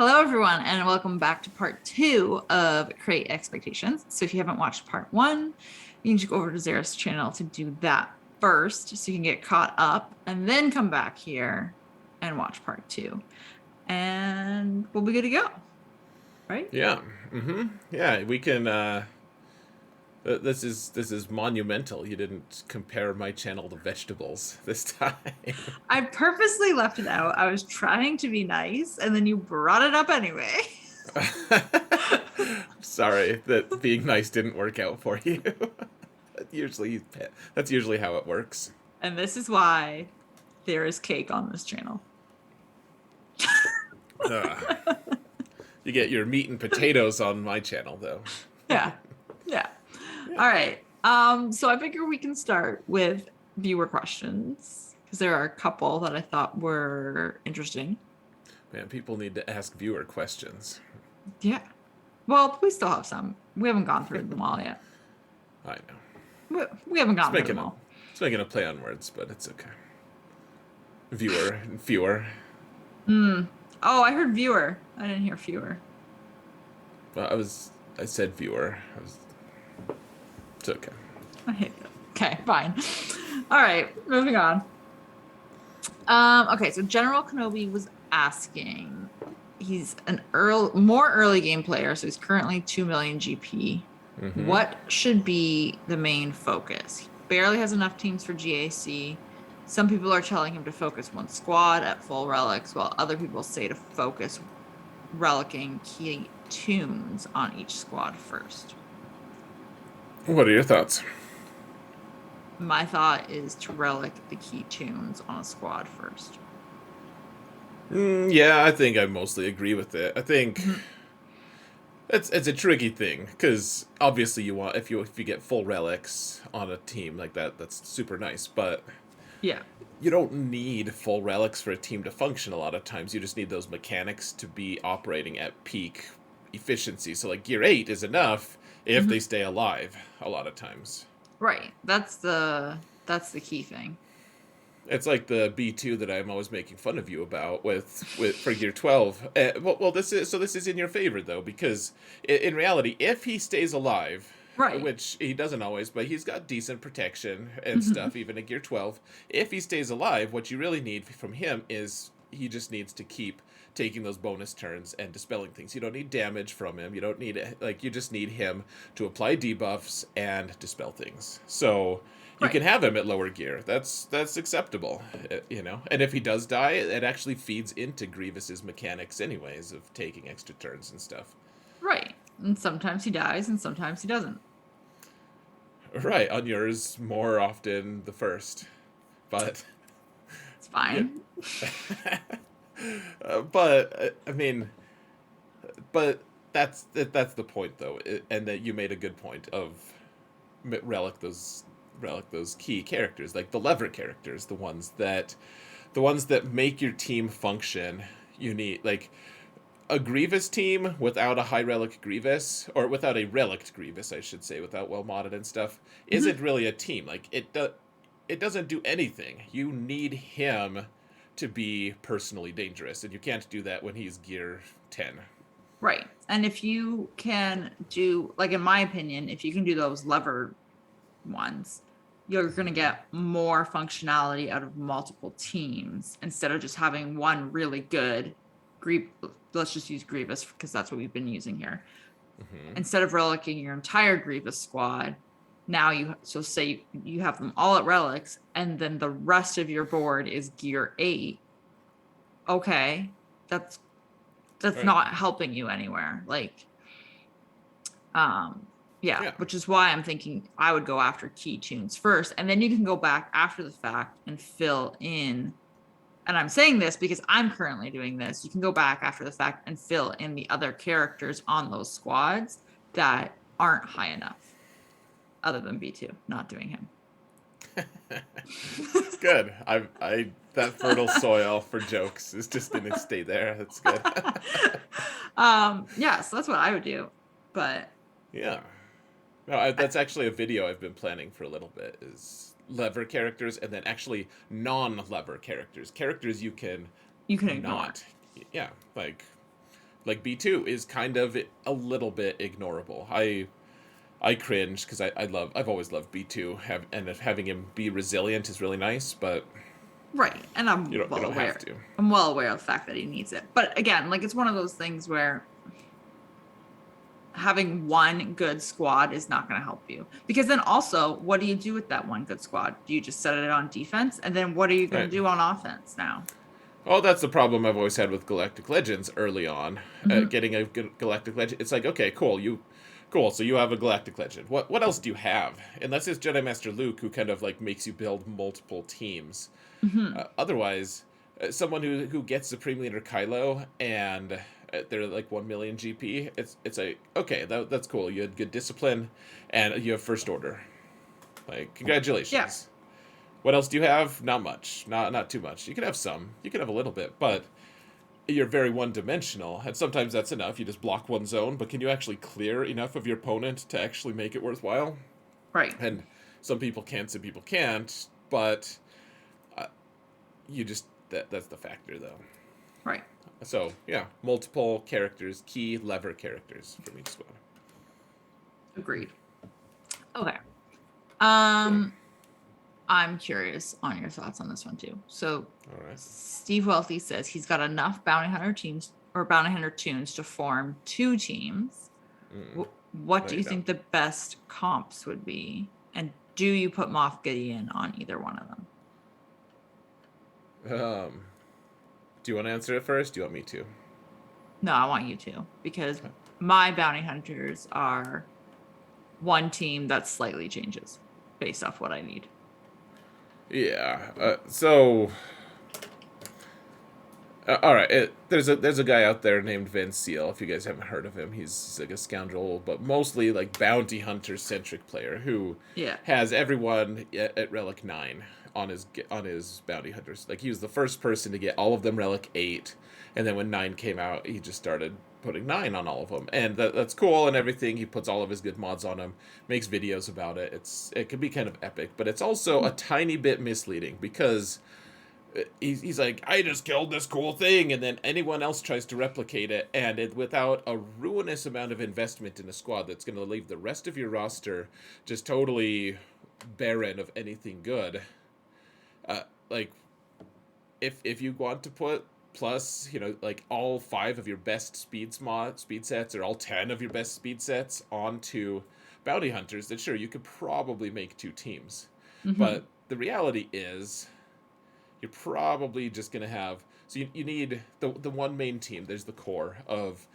Hello, everyone, and welcome back to part two of Create Expectations. So if you haven't watched part one, you can just go over to Zara's channel to do that first so you can get caught up and then come back here and watch part two. And we'll be good to go, right? Yeah. Yeah, we can this is monumental. You didn't compare my channel to vegetables this time. I purposely left it out. I was trying to be nice, and then you brought it up anyway. Sorry that being nice didn't work out for you. usually that's usually how it works. And this is why there is cake on this channel. Ugh. You get your meat and potatoes on my channel though. Yeah. Yeah. Yeah. All right. So I figure we can start with viewer questions because there are a couple that I thought were interesting. Man, people need to ask viewer questions. Yeah. Well, we still have some. We haven't gone through them all yet. I know. We haven't It's gone through making them a all. it's making a play on words, but it's okay. Viewer and fewer. Hmm. Oh, I heard viewer. I didn't hear fewer. Well, I said viewer. It's okay. I hate it. Okay, fine. All right, moving on. Okay, so General Kenobi was asking. He's more early game player, so he's currently 2 million GP. What should be the main focus? He barely has enough teams for GAC. Some people are telling him to focus one squad at full relics, while other people say to focus relicing key tunes on each squad first. What are your thoughts? My thought is to relic the key tunes on a squad first. Yeah, I think I mostly agree with it. I think Mhm. it's a tricky thing because obviously you want if you get full relics on a team like that, that's super nice. But Yeah, you don't need full relics for a team to function. A lot of times, you just need those mechanics to be operating at peak efficiency. So like Gear 8 is enough if they hmm, stay alive. A lot of times. right. That's the key thing. It's like the B2 that I'm always making fun of you about with for Gear 12. Well, this is in your favor though because in reality, if he stays alive, Right. which he doesn't always, but he's got decent protection and Hmm. stuff even at Gear 12. If he stays alive, what you really need from him is he just needs to keep taking those bonus turns and dispelling things. You don't need damage from him. You don't need you just need him to apply debuffs and dispel things. So you Right. can have him at lower gear. That's acceptable, you know. And if he does die, it actually feeds into Grievous's mechanics, anyways, of taking extra turns and stuff. Right. And sometimes he dies and sometimes he doesn't. Right, on yours more often the first, but It's yeah, fine. I mean, but that's the point though, and that you made a good point of relic those relic those key characters, like the lever characters, the ones that make your team function. You need like a Grievous team without a high relic Grievous, or without a relict Grievous, I should say, without well modded and stuff, isn't Mhm. really a team. Like it doesn't do anything. You need him to be personally dangerous, and you can't do that when he's gear 10. Right. And if you can do, like, in my opinion, if you can do those lever ones, you're going to get more functionality out of multiple teams instead of just having one really good Grievous. Let's just use Grievous because that's what we've been using here. Instead of relicing your entire Grievous squad, now so say you have them all at relics and then the rest of your board is gear 8. Okay, that's All that's right. not helping you anywhere. Like, um, yeah, Yeah. which is why I'm thinking I would go after key tunes first, and then you can go back after the fact and fill in. And I'm saying this because I'm currently doing this. You can go back after the fact and fill in the other characters on those squads that aren't high enough, other than B2, not doing him. It's good. I that fertile soil for jokes is just gonna stay there. That's good. Yeah, so that's what I would do. But Yeah. No, that's actually a video I've been planning for a little bit. Is lever characters and then actually non-lever characters, characters you can you can ignore. not. Yeah, like Like B2 is kind of a little bit ignorable. I cringe because I've always loved B2, and having him be resilient is really nice, but Right. And you don't have to. I'm well aware of the fact that he needs it. But again, like it's one of those things where having one good squad is not going to help you. Because then also, what do you do with that one good squad? Do you just set it on defense? And then what are you going to Right. do on offense now? Oh, that's the problem I've always had with Galactic Legends early on. Mm-hmm. Getting a good Galactic Legend, it's like, okay, cool. So you have a Galactic Legend. What else do you have? Unless it's Jedi Master Luke, who kind of like makes you build multiple teams. Mm-hmm. Otherwise, someone who gets Supreme Leader Kylo and they're like 1 million GP. It's like, okay, that's cool. You had good discipline, and you have First Order. Like, Yeah. congratulations. What else do you have? Not much. Not too much. You can have some. You can have a little bit, but you're very one-dimensional, and sometimes that's enough. You just block one zone, but can you actually clear enough of your opponent to actually make it worthwhile? Right. And some people can, some people can't, but uh, you just that's the factor, though. Right. So yeah, multiple characters, key lever characters from each squad. Agreed. Okay. Okay. I'm curious on your thoughts on this one too. So All right. Steve Wealthy says he's got enough bounty hunter teams or bounty hunter tunes to form 2 teams. Mm-mm. What No, do you you think the best comps would be? And do you put Moff Gideon on either one of them? don't. Do you want to answer it first? Do you want me to? No, I want you to, because my bounty hunters are one team that slightly changes based off what I need. Yeah. All right. There's a guy out there named Van Seal. If you guys haven't heard of him, he's like a scoundrel, but mostly like bounty hunter centric player who Yeah. has everyone at Relic 9 on his bounty hunters. Like he was the first person to get all of them Relic 8, and then when 9 came out, he just started putting 9 on all of them, and that's cool and everything. He puts all of his good mods on them, makes videos about it. It can be kind of epic, but it's also a tiny bit misleading because he's like, I just killed this cool thing, and then anyone else tries to replicate it, and without a ruinous amount of investment in a squad that's going to leave the rest of your roster just totally barren of anything good. Like, if you want to put plus, like all 5 of your best speed sets, or all 10 of your best speed sets onto bounty hunters, then sure, you could probably make 2 teams. Mm-hmm. But the reality is you're probably just going to have, so you need the one main team. There's the core of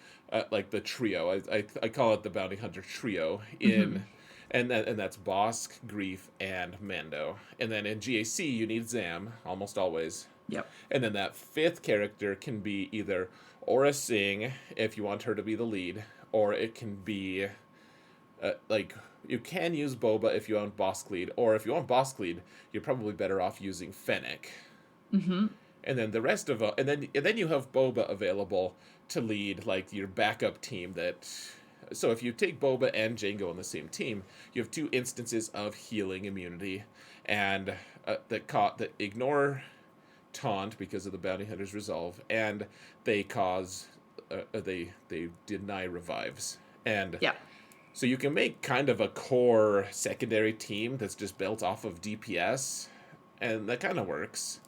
like the trio. I call it the bounty hunter trio Mm-hmm. and that's Bosk, Grief, and Mando. And then in GAC you need Zam almost always. Yep. And then that 5th character can be either Aura Singh if you want her to be the lead, or it can be like you can use Boba if you want Bosk lead, or if you want Bosk lead, you're probably better off using Fennec. Mm-hmm. And then the rest of and then you have Boba available to lead like your backup team. That so if you take Boba and Jango on the same team, you have 2 instances of healing immunity, and that ignore taunt because of the bounty hunter's resolve, and they cause they deny revives. And Yeah. so you can make kind of a core secondary team that's just built off of DPS, and that kind of works.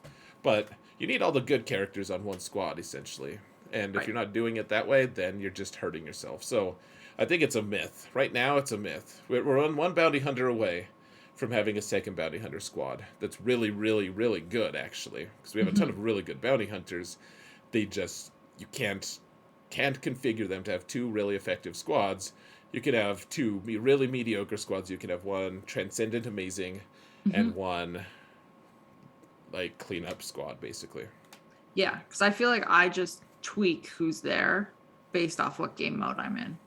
But you need all the good characters on one squad, essentially. And if Right. you're not doing it that way, then you're just hurting yourself. So I think it's a myth. Right now, it's a myth. We're on one bounty hunter away from having a second bounty hunter squad that's really, really, really good, actually. Because we have a ton Mm-hmm. of really good bounty hunters. They just, you can't configure them to have 2 really effective squads. You could have 2 really mediocre squads. You could have one transcendent amazing Mm-hmm. and one like cleanup squad, basically. Yeah. Because I feel like I just tweak who's there based off what game mode I'm in.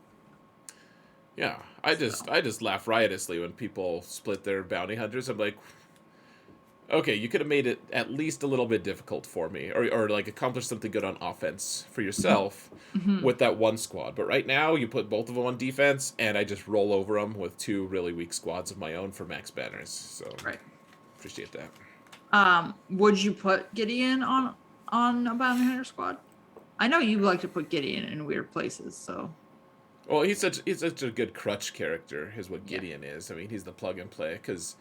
Yeah, So I just laugh riotously when people split their bounty hunters. I'm like, okay, you could have made it at least a little bit difficult for me, or like accomplish something good on offense for yourself mm-hmm. with that one squad. But right now, you put both of them on defense, and I just roll over them with 2 really weak squads of my own for max banners. So Right. appreciate that. Would you put Gideon on a bounty hunter squad? I know you like to put Gideon in weird places, so Well, he's such a good crutch character, is what yeah. Gideon is. I mean, he's the plug and play because,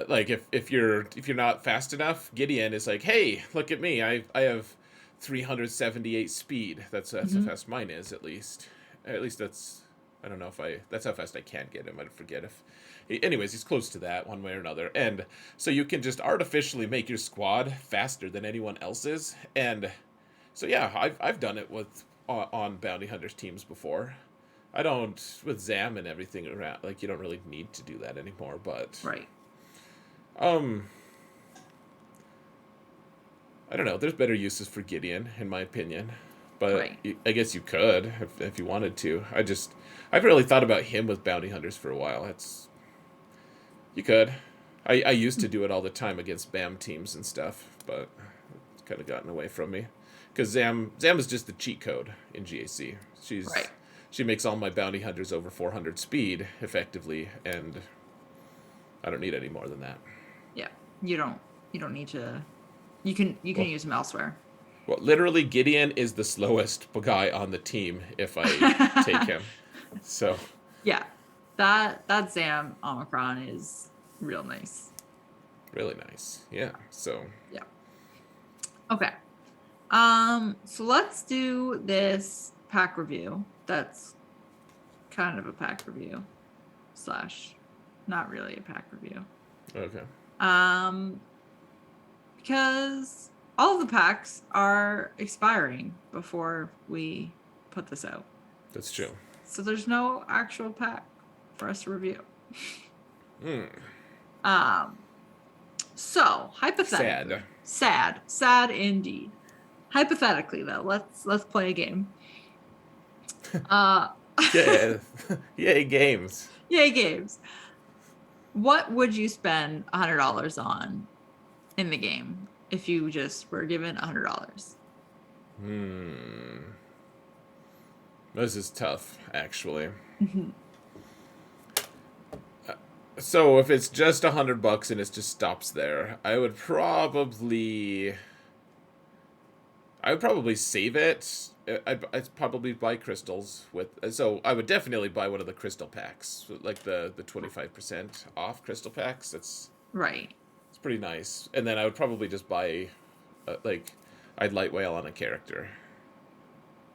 like, if you're not fast enough, Gideon is like, hey, look at me, I have 378 speed. That's how Hmm. fast mine is, at least. At least that's I don't know if I that's how fast I can get him. I forget if. Anyways, he's close to that one way or another, and so you can just artificially make your squad faster than anyone else's, and so yeah, I've done it with on bounty hunters teams before. I don't with Zam and everything around. Like you don't really need to do that anymore. But Right. um, I don't know. There's better uses for Gideon, in my opinion. But Right. I guess you could if you wanted to. I've really thought about him with bounty hunters for a while. It's you could. I used to do it all the time against BAM teams and stuff, but it's kind of gotten away from me. Because Zam is just the cheat code in GAC. Right. She makes all my bounty hunters over 400 speed effectively, and I don't need any more than that. Yeah. You don't need to. You can Well, use them elsewhere. literally Gideon is the slowest guy on the team if I take him. So Yeah. That Zam Omicron is real nice. really nice, yeah. So Yeah. Okay. So let's do this pack review. That's kind of a pack review slash not really a pack review. okay, Because all of the packs are expiring before we put this out. that's true. So there's no actual pack for us to review. Hmm. So hypothetically, sad indeed. Hypothetically, though, let's play a game. Uh, Yeah, yay games. Yay games. What would you spend $100 on in the game if you just were given $100? Hmm. This is tough, actually. So if it's just $100 and it just stops there, I would probably save it. I'd probably buy crystals with. So I would definitely buy one of the crystal packs, like the 25% off crystal packs. Right. It's pretty nice. And then I would probably just buy, like, I'd light whale on a character.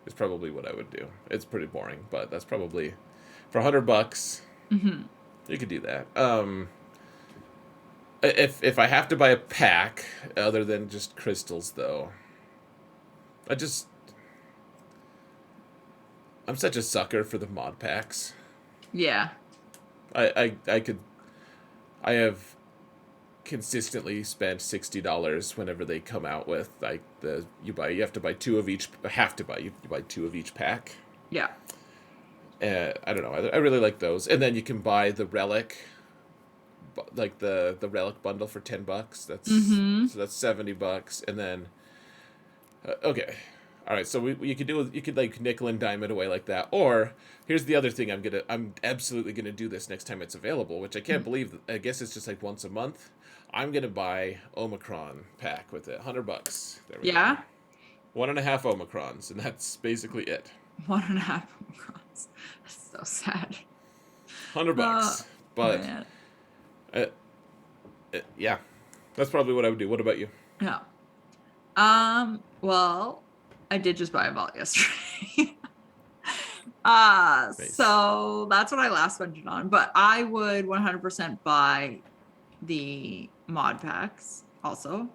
Is probably what I would do. It's pretty boring, but that's probably for $100. Mm-hmm. You could do that. If I have to buy a pack other than just crystals, though, I just I'm such a sucker for the mod packs. Yeah. I could I have consistently spent $60 whenever they come out with like you have to buy two of each you buy two of each pack. Yeah. I don't know. I really like those, and then you can buy the relic, like the relic bundle for $10. Mm-hmm. That's $70, and then okay, all right. So you could like nickel and dime it away like that, or here's the other thing. I'm absolutely gonna do this next time it's available, which I can't believe. I guess it's just like once a month. I'm gonna buy Omicron pack with it, $100. There we go. Yeah. 1.5 Omicrons, and that's basically it. 1.5 Omicrons. That's so sad. $100, but Man. uh, yeah, that's probably what I would do. What about you? Yeah. Well, I did just buy a vault yesterday. Nice. So that's what I last spent it on. But I would 100% buy the mod packs also.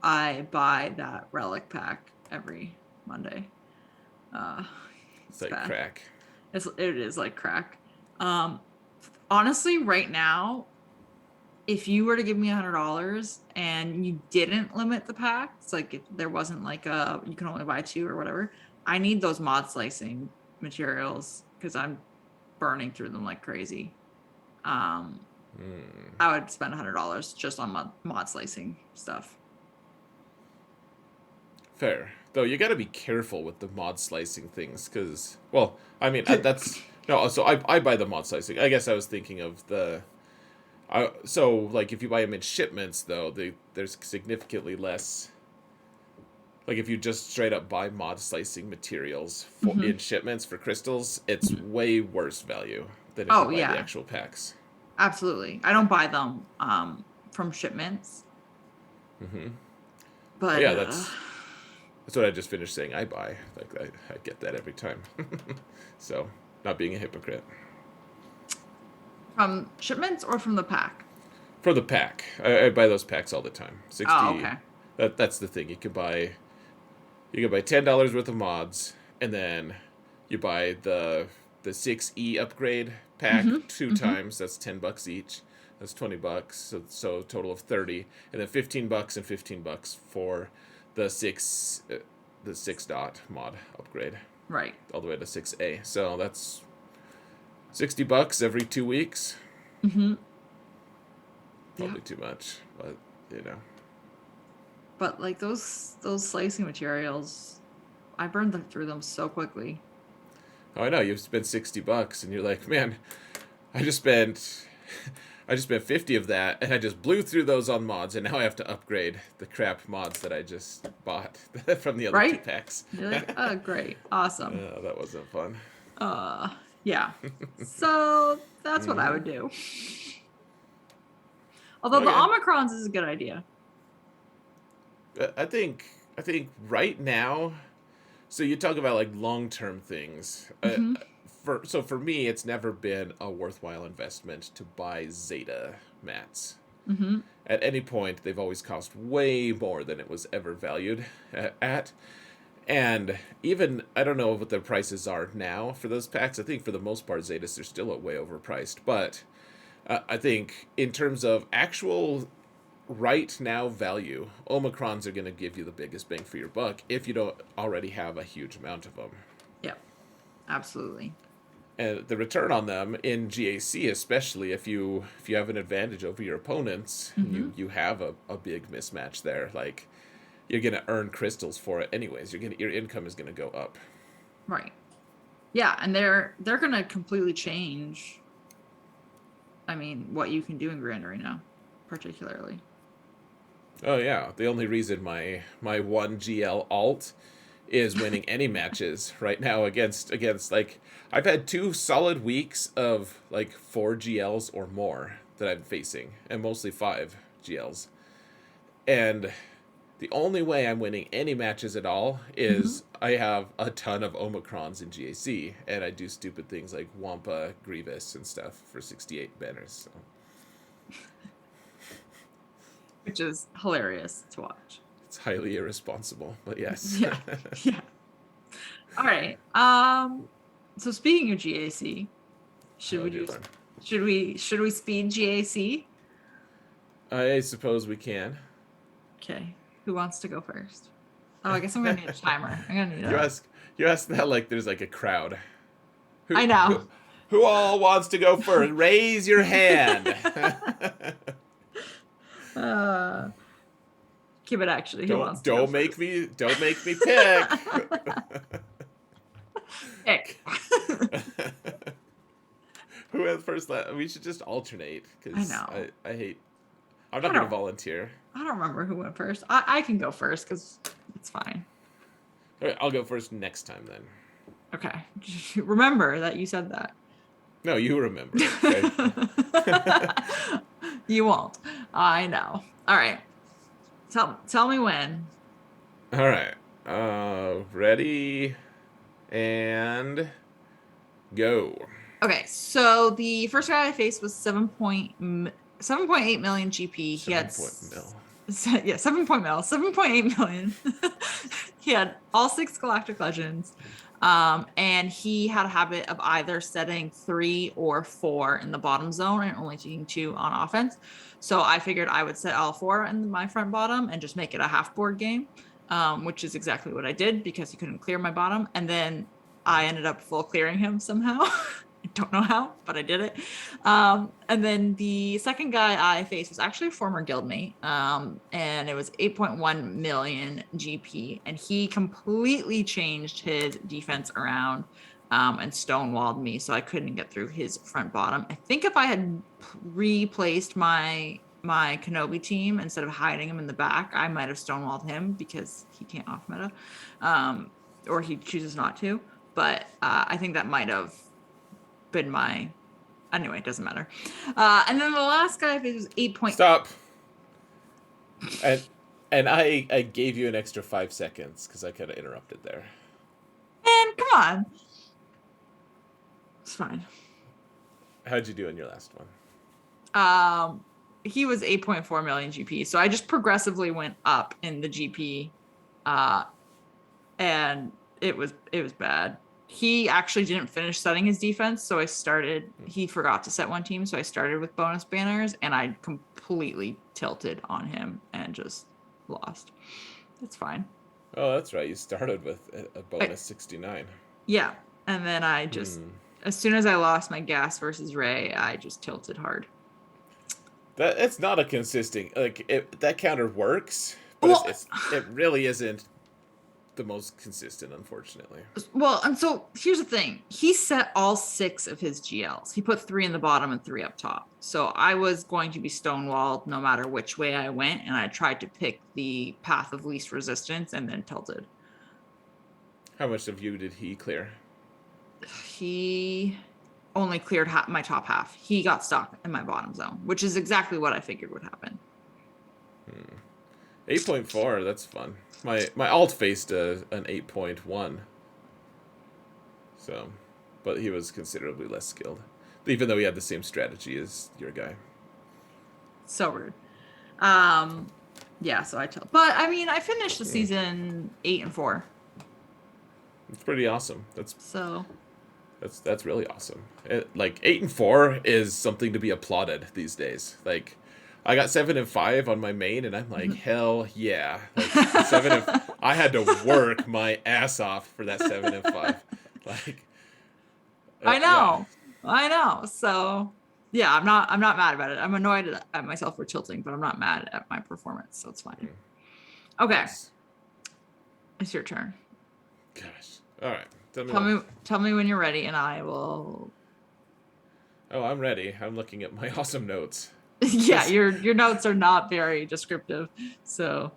I buy that relic pack every Monday. It's like crack. It is like crack. Honestly, right now, if you were to give me $100 and you didn't limit the packs, like if there wasn't like you can only buy two or whatever, I need those mod slicing materials because I'm burning through them like crazy. I would spend $100 just on mod slicing stuff. Fair. Though you got to be careful with the mod slicing things because, well, I mean that's no. So I buy the mod slicing. I guess I was thinking of the. So like if you buy them in shipments though, there's significantly less Like if you just straight up buy mod slicing materials for Hmm. in shipments for crystals, it's way worse value than if you Oh buy the yeah, actual packs. absolutely. I don't buy them from shipments, Hmm. Oh but yeah, that's what I just finished saying. I buy like I get that every time. So not being a hypocrite. from shipments or from the pack. For the pack, I buy those packs all the time. Oh, 60. okay. That's the thing. You can buy $10 worth of mods, and then you buy the 6E upgrade pack Hmm. two Hmm. times. That's $10 each. That's $20. So total of 30, and then $15 and $15 for the six dot mod upgrade Right. all the way to 6A. So that's $60 every 2 weeks. Hmm. Yeah. Probably too much, but you know. But like those slicing materials, I burned them through them so quickly. Oh, I know you've spent $60, and you're like, man, I just spent I just spent 50 of that, and I just blew through those on mods, and now I have to upgrade the crap mods that I just bought from the other two Right? packs. You're like, oh great, awesome. That wasn't fun. Uh yeah. So that's what I Hmm. would do. Although the Okay, Omicrons is a good idea. I think right now. So you talk about like long term things. Hmm. For me, it's never been a worthwhile investment to buy Zeta mats. Hmm. At any point, they've always cost way more than it was ever valued at. And even, I don't know what their prices are now for those packs. I think for the most part, Zetas are still way overpriced. But I think in terms of actual right now value, Omicrons are going to give you the biggest bang for your buck if you don't already have a huge amount of them. Yep, absolutely. And the return on them in GAC, especially if you have an advantage over your opponents, Hmm. you have a big mismatch there. Like you're gonna earn crystals for it anyways. Your income is gonna go up. Right. Yeah, and they're gonna completely change. I mean, what you can do in Grand Arena, particularly. Oh yeah, the only reason my one GL alt is winning any matches right now against like I've had 2 solid weeks of like 4 GLs or more that I'm facing, and mostly 5 GLs. And the only way I'm winning any matches at all Hmm. is I have a ton of Omicrons in GAC, and I do stupid things like Wampa, Grievous, and stuff for 68 banners. So Which is hilarious to watch. it's highly irresponsible, but yes. Yeah. Yeah. All right. So speaking of GAC, should Oh we dear do lord. should we speed GAC? I suppose we can. Okay. Who wants to go first? Oh, I guess I'm gonna need a timer. I'm gonna need you a ask you ask that like there's like a crowd. Who I who know. who all wants to go first? Raise your hand. uh Kibit actually, who don't wants to go don't make first? me don't make me pick. Pick. Who has first? We should just alternate I because know. I hate. I'm I not gonna don't volunteer. I don't remember who went first. I can go first because it's fine. All right, I'll go first next time then. Okay. Remember that you said that. No, you remember it. Okay. You won't. I know. All right. Tell me when. All right. Ready and go. Okay, so the first guy I faced was 7.8 million GP. He had 7 point mil. yeah, 7.8 million. He had all 6 Galactic Legends. And he had a habit of either setting 3 or 4 in the bottom zone and only taking 2 on offense. So I figured I would set all 4 in my front bottom and just make it a half board game, which is exactly what I did because he couldn't clear my bottom. And then I ended up full clearing him somehow. I don't know how, but I did it. And then the second guy I faced was actually a former guildmate, and it was 8.1 million GP, and he completely changed his defense around and stonewalled me, so I couldn't get through his front bottom. I think if I had replaced my my Kenobi team, instead of hiding him in the back, I might have stonewalled him because he can't off meta, or he chooses not to. But I think that might have been my. Anyway, it doesn't matter. And then the last guy I faced was 8 point. Stop. And I gave you an extra 5 seconds because I kind of interrupted there. Man, come on. It's fine. How'd you do in your last one? He was 8.4 million GP. So I just progressively went up in the GP. And it was bad. He actually didn't finish setting his defense, so he forgot to set one team, so I started with bonus banners, and I completely tilted on him and just lost. It's fine. Oh, that's right. You started with a bonus 69. Yeah, and then I just, as soon as I lost my gas versus Ray, I just tilted hard. It's not a consistent, that counter works, but Well, it really isn't the most consistent, unfortunately. Well, and so here's the thing. He set all 6 of his GLs. He put 3 in the bottom and 3 up top. So I was going to be stonewalled no matter which way I went, and I tried to pick the path of least resistance and then tilted. How much of you did he clear? He only cleared my top half. He got stuck in my bottom zone, which is exactly what I figured would happen. 8.4, that's fun. My alt faced an 8.1. So, but he was considerably less skilled, even though he had the same strategy as your guy. So rude. Yeah, so but I mean, I finished the season 8-4. It's pretty awesome. That's really awesome. 8-4 is something to be applauded these days. Like, I got 7-5 on my main, and I'm like, hell yeah! Like, I had to work my ass off for that 7-5. Like, I know. So, yeah, I'm not mad about it. I'm annoyed at myself for tilting, but I'm not mad at my performance, so it's fine. Okay, nice. It's your turn. Gosh, all right. Tell me when you're ready, and I will. Oh, I'm ready. I'm looking at my awesome notes. Yeah, your notes are not very descriptive, so.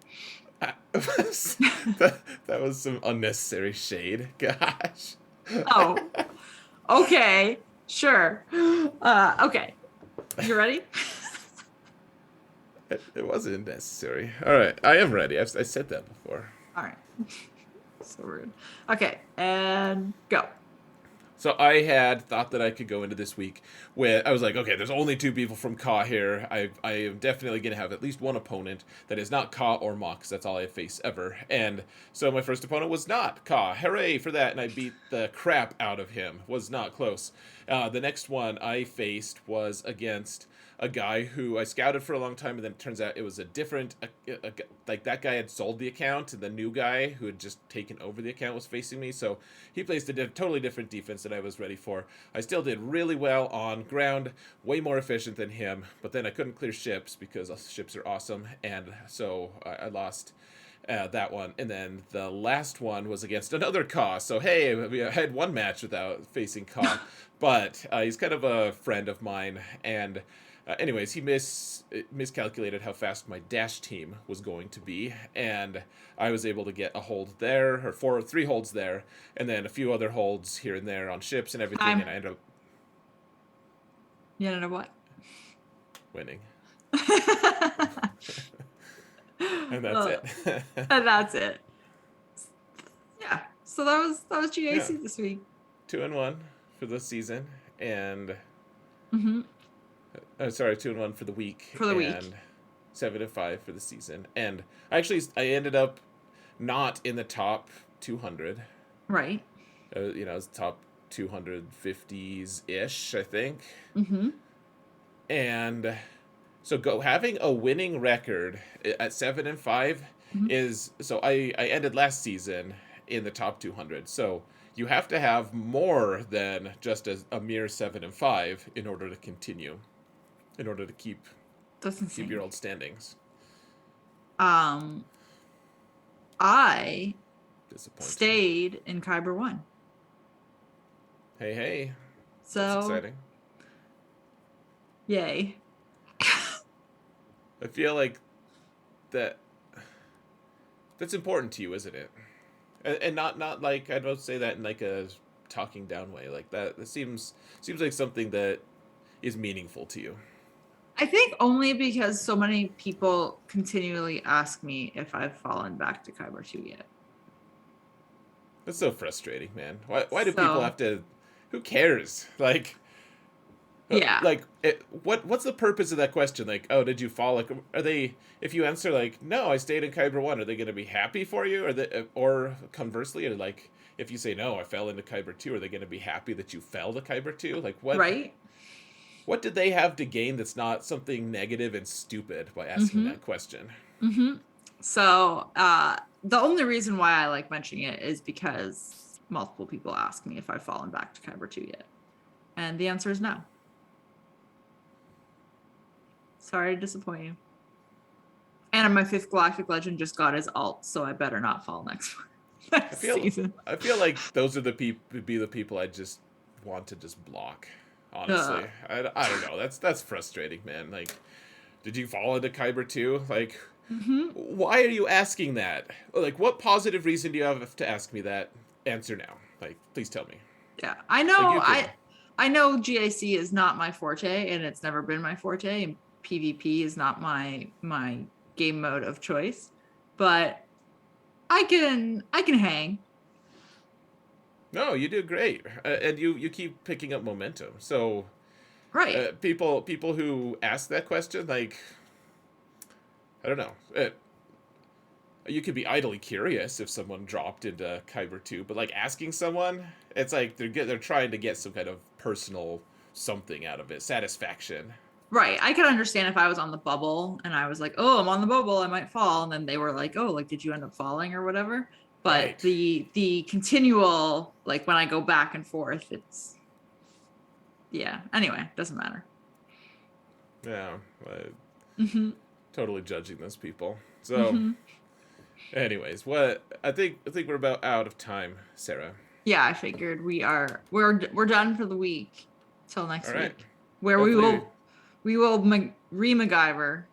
that was some unnecessary shade. Gosh. Oh, okay, sure. Okay, you ready? It wasn't necessary. All right, I am ready. I said that before. All right. So rude. Okay, and go. So I had thought that I could go into this week with, I was like, okay, there's only 2 people from Ka here. I am definitely going to have at least one opponent that is not Ka or Mok, because that's all I face ever. And so my first opponent was not Ka. Hooray for that. And I beat the crap out of him. Was not close. The next one I faced was against a guy who I scouted for a long time, and then it turns out it was a different, like that guy had sold the account, and the new guy who had just taken over the account was facing me, so he placed a totally different defense than I was ready for. I still did really well on ground, way more efficient than him, but then I couldn't clear ships because ships are awesome, and so I lost that one. And then the last one was against another Ka. So hey, we had one match without facing Ka, but he's kind of a friend of mine, and anyways, he miscalculated how fast my dash team was going to be, and I was able to get a hold there, or 3 holds there, and then a few other holds here and there on ships and everything, and I ended up... You ended up what? Winning. And that's it. And that's it. Yeah. So that was GAC this week. 2-1 for the season, and... Mm-hmm. Sorry, 2-1 for the week. And 7-5 for the season. And I ended up not in the top 200. Right. It was top 250s-ish, I think. Mm-hmm. And so having a winning record at 7-5 is... So I ended last season in the top 200. So you have to have more than just a mere 7-5 in order to continue. In order to keep your old standings. I stayed in Kyber 1. Hey. So that's exciting. Yay. I feel like that that's important to you, isn't it? And not like I don't say that in like a talking down way. Like that seems like something that is meaningful to you. I think only because so many people continually ask me if I've fallen back to Kyber 2 yet. That's so frustrating, man. Why do people So, have to? Who cares? yeah, What's the purpose of that question? Like, oh, did you fall? Like, are they? If you answer like, no, I stayed in Kyber 1, are they going to be happy for you? Or conversely, or like, if you say no, I fell into Kyber 2, are they going to be happy that you fell to Kyber 2? Like, right? what did they have to gain that's not something negative and stupid by asking Mm-hmm. that question? Mm-hmm. So, the only reason why I like mentioning it is because multiple people ask me if I've fallen back to Kyber 2 yet. And the answer is no. Sorry to disappoint you. And my fifth Galactic Legend just got his alt, so I better not fall next I next feel season. I feel like those are the people I just want to just block. Honestly, Uh, I don't know. That's frustrating, man. Like, did you fall into Kyber too? Like, mm-hmm. why are you asking that? Like, what positive reason do you have to ask me that? Answer now. Like, please tell me. Yeah, I Like, know. you can. I know GAC is not my forte, and it's never been my forte, and PvP is not my game mode of choice. But I can hang. No, you do great, and you keep picking up momentum. So, Right. people who ask that question, like, I don't know. You could be idly curious if someone dropped into Kyber 2, but like asking someone, it's like they're trying to get some kind of personal something out of it, satisfaction. Right. I could understand if I was on the bubble and I was like, "Oh, I'm on the bubble, I might fall." And then they were like, "Oh, like did you end up falling or whatever?" But Right. the continual like when I go back and forth, it's yeah. Anyway, doesn't matter. Yeah. Hmm. Totally judging those people. So, Hmm. anyways, I think we're about out of time, Sarah. Yeah, I figured we're done for the week till All next right. week, where we Hopefully, will re-MacGyver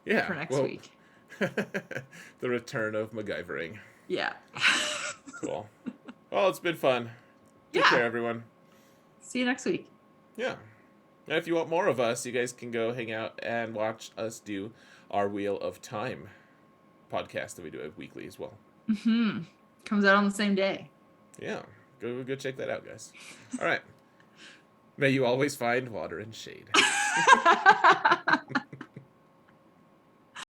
yeah. for next Well, week. the return of MacGyvering. Yeah. Cool. Well, it's been fun. Take Yeah. care, everyone. See you next week. Yeah. And if you want more of us, you guys can go hang out and watch us do our Wheel of Time podcast that we do weekly as well. Hmm. Comes out on the same day. Yeah, go check that out, guys. All right. May you always find water and shade.